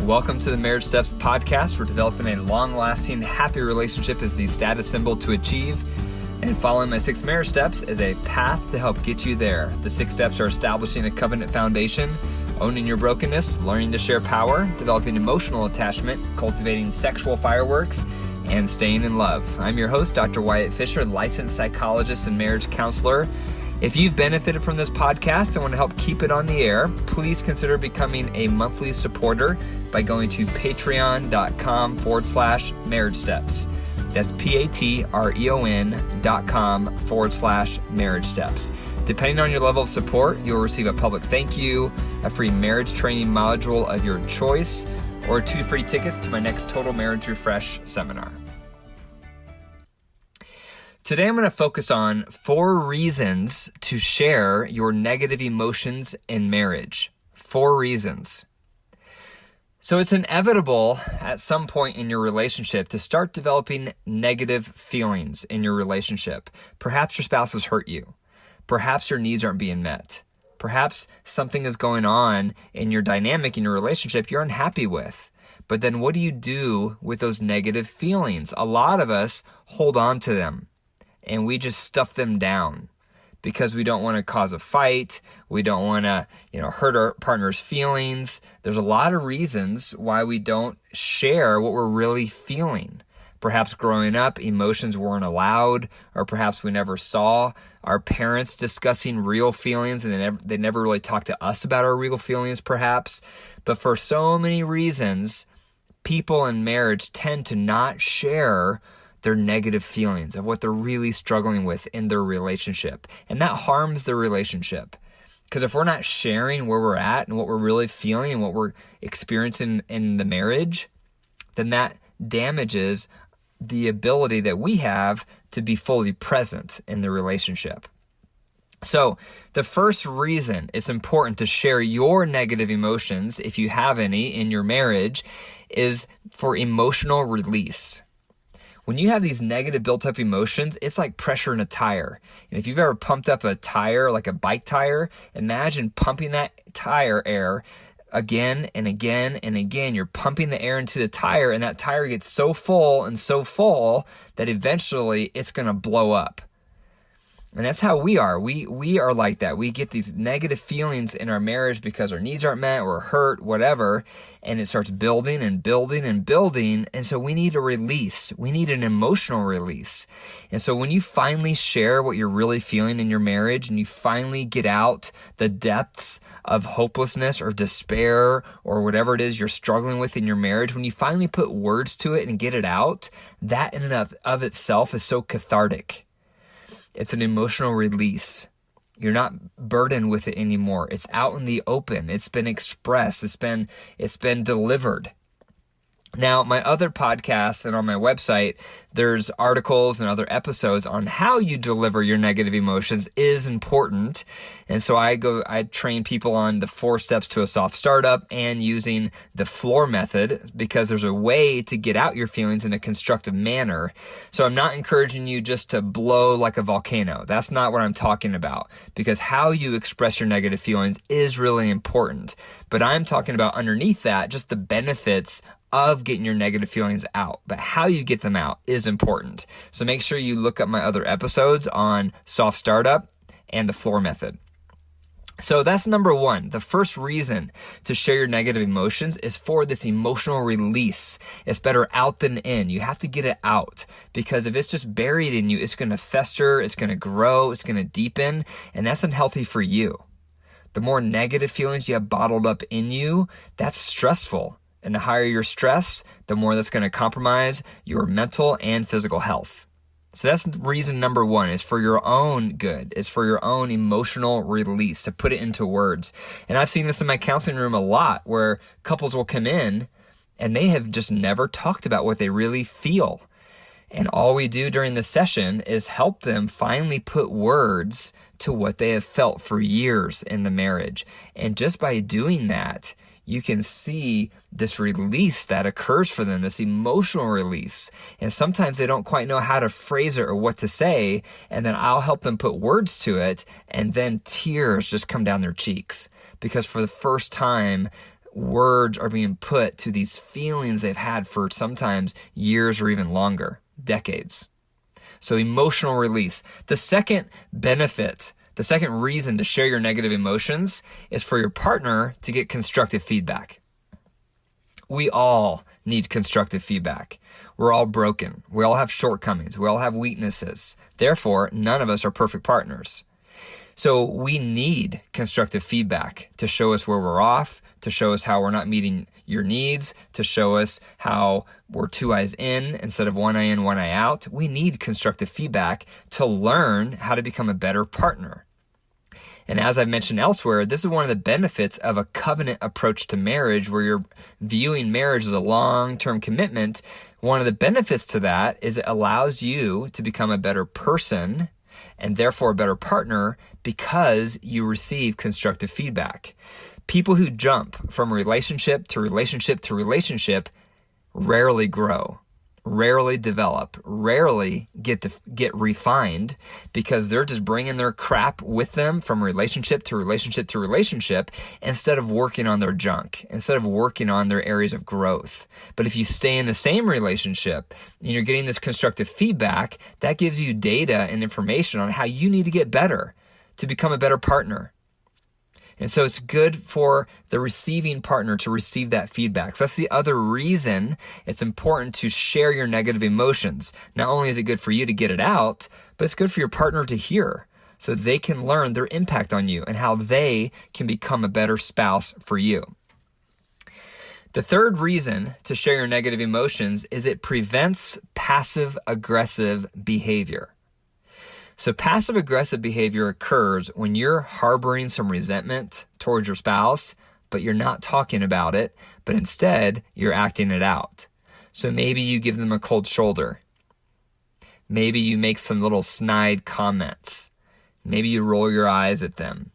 Welcome to the Marriage Steps podcast. We're developing a long-lasting, happy relationship as the status symbol to achieve. And following my 6 marriage steps is a path to help get you there. The 6 steps are establishing a covenant foundation, owning your brokenness, learning to share power, developing emotional attachment, cultivating sexual fireworks, and staying in love. I'm your host, Dr. Wyatt Fisher, licensed psychologist and marriage counselor. If you've benefited from this podcast and want to help keep it on the air, please consider becoming a monthly supporter by going to patreon.com/marriage steps. That's patreon.com/marriage steps. Depending on your level of support, you'll receive a public thank you, a free marriage training module of your choice, or 2 free tickets to my next Total Marriage Refresh seminar. Today I'm going to focus on 4 reasons to share your negative emotions in marriage. 4 reasons. So it's inevitable at some point in your relationship to start developing negative feelings in your relationship. Perhaps your spouse has hurt you. Perhaps your needs aren't being met. Perhaps something is going on in your dynamic in your relationship you're unhappy with. But then what do you do with those negative feelings? A lot of us hold on to them and we just stuff them down because we don't want to cause a fight. We don't want to, hurt our partner's feelings. There's a lot of reasons why we don't share what we're really feeling. Perhaps growing up, emotions weren't allowed, or perhaps we never saw our parents discussing real feelings and they never really talked to us about our real feelings, perhaps. But for so many reasons, people in marriage tend to not share their negative feelings of what they're really struggling with in their relationship. And that harms the relationship. Because if we're not sharing where we're at and what we're really feeling and what we're experiencing in the marriage, then that damages the ability that we have to be fully present in the relationship. So the first reason it's important to share your negative emotions, if you have any in your marriage, is for emotional release. When you have these negative built-up emotions, it's like pressure in a tire. And if you've ever pumped up a tire, like a bike tire, imagine pumping that tire air again and again and again. You're pumping the air into the tire, and that tire gets so full that eventually it's going to blow up. And that's how we are. We are like that. We get these negative feelings in our marriage because our needs aren't met, we're hurt, whatever, and it starts building and building and building. And so we need a release. We need an emotional release. And so when you finally share what you're really feeling in your marriage and you finally get out the depths of hopelessness or despair or whatever it is you're struggling with in your marriage, when you finally put words to it and get it out, that in and of itself is so cathartic. It's an emotional release. You're not burdened with it anymore. It's out in the open. It's been expressed. It's been delivered. Now, my other podcasts and on my website, there's articles and other episodes on how you deliver your negative emotions is important. And so I train people on the 4 steps to a soft startup and using the floor method because there's a way to get out your feelings in a constructive manner. So I'm not encouraging you just to blow like a volcano. That's not what I'm talking about, because how you express your negative feelings is really important. But I'm talking about underneath that, just the benefits of getting your negative feelings out, but how you get them out is important. So make sure you look up my other episodes on soft startup and the floor method. So that's number 1. The first reason to share your negative emotions is for this emotional release. It's better out than in. You have to get it out, because if it's just buried in you, it's going to fester, it's going to grow, it's going to deepen, and that's unhealthy for you. The more negative feelings you have bottled up in you, that's stressful. And the higher your stress, the more that's going to compromise your mental and physical health. So that's reason number 1, is for your own good. It's for your own emotional release, to put it into words. And I've seen this in my counseling room a lot, where couples will come in and they have just never talked about what they really feel. And all we do during the session is help them finally put words to what they have felt for years in the marriage. And just by doing that, you can see this release that occurs for them, this emotional release. And sometimes they don't quite know how to phrase it or what to say. And then I'll help them put words to it. And then tears just come down their cheeks, because for the first time, words are being put to these feelings they've had for sometimes years or even longer, decades. So emotional release. The second benefit, the second reason to share your negative emotions is for your partner to get constructive feedback. We all need constructive feedback. We're all broken. We all have shortcomings. We all have weaknesses. Therefore, none of us are perfect partners. So we need constructive feedback to show us where we're off, to show us how we're not meeting your needs, to show us how we're 2 eyes in instead of 1 eye in, 1 eye out. We need constructive feedback to learn how to become a better partner. And as I've mentioned elsewhere, this is one of the benefits of a covenant approach to marriage, where you're viewing marriage as a long-term commitment. One of the benefits to that is it allows you to become a better person and therefore a better partner because you receive constructive feedback. People who jump from relationship to relationship to relationship rarely grow, rarely develop, rarely get refined, because they're just bringing their crap with them from relationship to relationship to relationship instead of working on their junk, instead of working on their areas of growth. But if you stay in the same relationship and you're getting this constructive feedback, that gives you data and information on how you need to get better to become a better partner. And so it's good for the receiving partner to receive that feedback. So that's the other reason it's important to share your negative emotions. Not only is it good for you to get it out, but it's good for your partner to hear so they can learn their impact on you and how they can become a better spouse for you. The third reason to share your negative emotions is it prevents passive-aggressive behavior. So passive-aggressive behavior occurs when you're harboring some resentment towards your spouse, but you're not talking about it, but instead you're acting it out. So maybe you give them a cold shoulder. Maybe you make some little snide comments. Maybe you roll your eyes at them.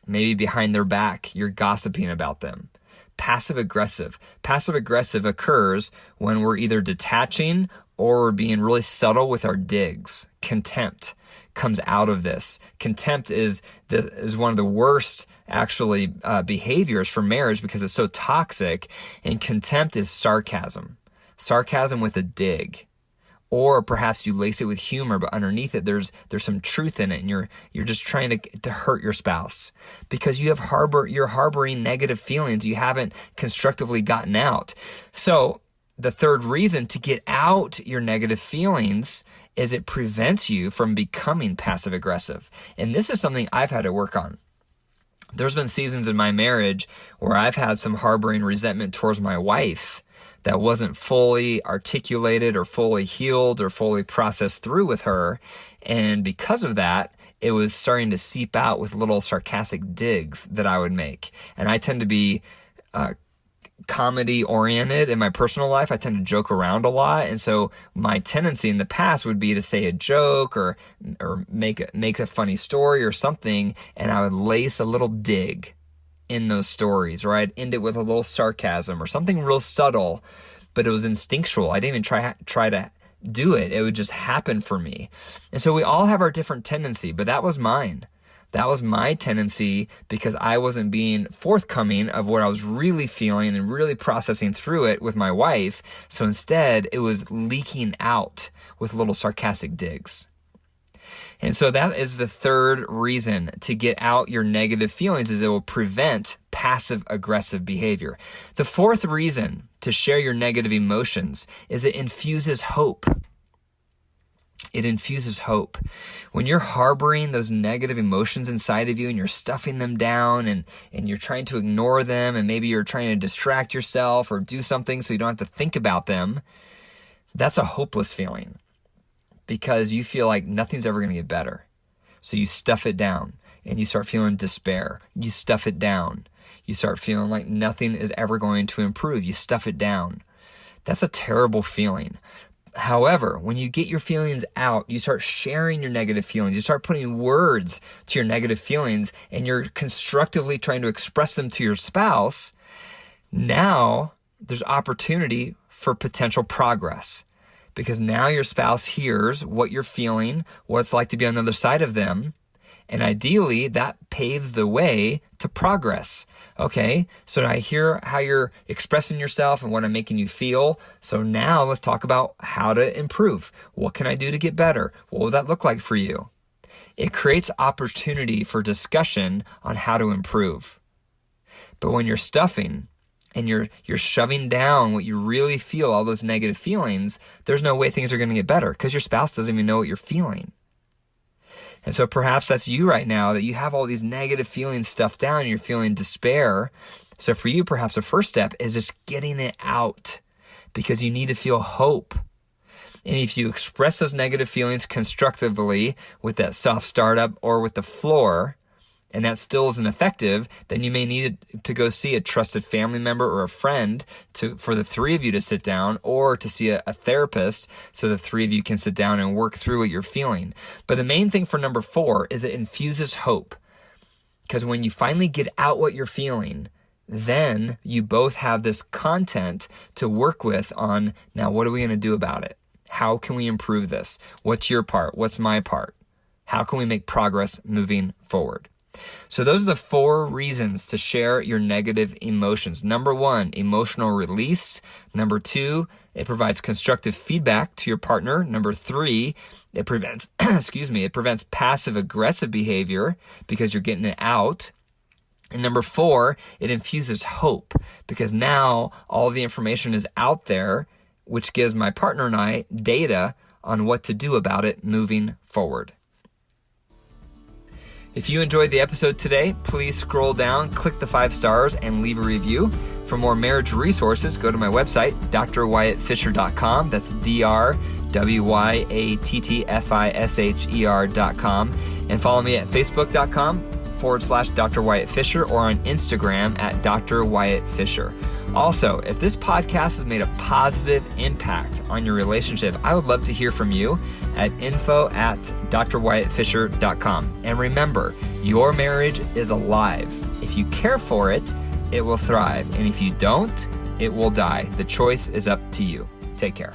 Maybe behind their back, you're gossiping about them. Passive-aggressive. Passive-aggressive occurs when we're either detaching or we're being really subtle with our digs. Contempt comes out of this. Contempt is one of the worst actually behaviors for marriage because it's so toxic. And contempt is sarcasm with a dig. Or perhaps you lace it with humor, but underneath it there's some truth in it, and you're just trying to hurt your spouse because you're harboring negative feelings you haven't constructively gotten out. So the third reason to get out your negative feelings is it prevents you from becoming passive aggressive. And this is something I've had to work on. There's been seasons in my marriage where I've had some harboring resentment towards my wife that wasn't fully articulated or fully healed or fully processed through with her. And because of that, it was starting to seep out with little sarcastic digs that I would make. And I tend to be comedy oriented in my personal life. I tend to joke around a lot. And so my tendency in the past would be to say a joke or make a funny story or something. And I would lace a little dig in those stories, or I'd end it with a little sarcasm or something real subtle, but it was instinctual. I didn't even try to do it. It would just happen for me. And so we all have our different tendency, but that was mine. That was my tendency because I wasn't being forthcoming of what I was really feeling and really processing through it with my wife. So instead, it was leaking out with little sarcastic digs. And so that is the third reason to get out your negative feelings, is it will prevent passive-aggressive behavior. The fourth reason to share your negative emotions is it infuses hope. It infuses hope. When you're harboring those negative emotions inside of you and you're stuffing them down and you're trying to ignore them, and maybe you're trying to distract yourself or do something so you don't have to think about them, that's a hopeless feeling because you feel like nothing's ever going to get better. So you stuff it down and you start feeling despair. You stuff it down. You start feeling like nothing is ever going to improve. You stuff it down. That's a terrible feeling. However, when you get your feelings out, you start sharing your negative feelings, you start putting words to your negative feelings, and you're constructively trying to express them to your spouse, now there's opportunity for potential progress. Because now your spouse hears what you're feeling, what it's like to be on the other side of them, And ideally, that paves the way to progress. Okay, so I hear how you're expressing yourself and what I'm making you feel. So now let's talk about how to improve. What can I do to get better? What would that look like for you? It creates opportunity for discussion on how to improve. But when you're stuffing and you're shoving down what you really feel, all those negative feelings, there's no way things are going to get better because your spouse doesn't even know what you're feeling. And so perhaps that's you right now, that you have all these negative feelings stuffed down and you're feeling despair. So for you, perhaps the first step is just getting it out because you need to feel hope. And if you express those negative feelings constructively with that soft startup or with the floor, and that still isn't effective, then you may need to go see a trusted family member or a friend for the three of you to sit down, or to see a therapist so the three of you can sit down and work through what you're feeling. But the main thing for number 4 is it infuses hope. Because when you finally get out what you're feeling, then you both have this content to work with on, now what are we going to do about it? How can we improve this? What's your part? What's my part? How can we make progress moving forward? So those are the 4 reasons to share your negative emotions. Number 1, emotional release. Number 2, it provides constructive feedback to your partner. Number 3, it prevents, it prevents passive aggressive behavior because you're getting it out. And number 4, it infuses hope because now all the information is out there, which gives my partner and I data on what to do about it moving forward. If you enjoyed the episode today, please scroll down, click the 5 stars, and leave a review. For more marriage resources, go to my website, drwyattfisher.com. That's drwyattfisher.com. And follow me at facebook.com/Dr. Wyatt Fisher or on Instagram at Dr. Wyatt Fisher. Also, if this podcast has made a positive impact on your relationship, I would love to hear from you at info@drwyattfisher.com. And remember, your marriage is alive. If you care for it, it will thrive. And if you don't, it will die. The choice is up to you. Take care.